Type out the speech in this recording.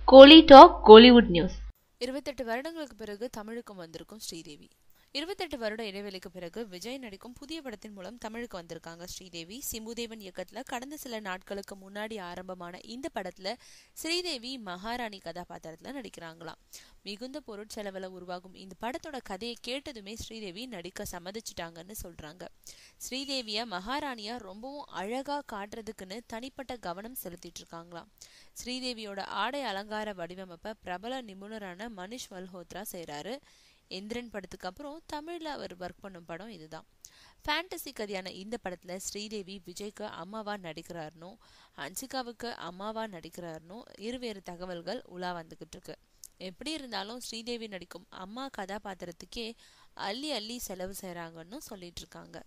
கோலி talk Kollywood news. 28 வருடங்களுக்கு பிறகு தமிழுக்கு வந்திருக்கும் ஸ்ரீதேவி. 28 வருட இடைவெளிக்கு பிறகு விஜய் நடிக்கும் புதிய படத்தின் மூலம் தமிழுக்கு வந்திருக்காங்க ஸ்ரீதேவி. சிம்புதேவன் இயக்கத்துல கடந்த சில நாட்களுக்கு முன்னாடி ஆரம்பமான இந்த படத்துல ஸ்ரீதேவி மகாராணி கதாபாத்திரத்துல நடிக்கிறாங்களாம். மிகுந்த பொருட்செலவுல உருவாகும் இந்த படத்தோட கதையை கேட்டதுமே ஸ்ரீதேவி நடிக்க சம்மதிச்சிட்டாங்கன்னு சொல்றாங்க. ஸ்ரீதேவிய மகாராணியா ரொம்பவும் அழகா காட்டுறதுக்குன்னு தனிப்பட்ட கவனம் செலுத்திட்டு இருக்காங்களாம். ஸ்ரீதேவியோட ஆடை அலங்கார வடிவமைப்ப பிரபல நிபுணரான மனிஷ் மல்ஹோத்ரா செய்யறாரு. எந்திரன் படத்துக்கு அப்புறம் தமிழ்ல அவர் ஒர்க் பண்ணும் படம் இதுதான். ஃபேண்டசி கதையான இந்த படத்துல ஸ்ரீதேவி விஜய்க்கு அம்மாவா நடிக்கிறாருனோ ஹன்சிகாவுக்கு அம்மாவா நடிக்கிறாருனோ இருவேறு தகவல்கள் உலா வந்துகிட்டு இருக்கு. எப்படி இருந்தாலும் ஸ்ரீதேவி நடிக்கும் அம்மா கதாபாத்திரத்துக்கே அள்ளி அள்ளி செலவு செய்யறாங்கன்னு சொல்லிட்டு இருக்காங்க.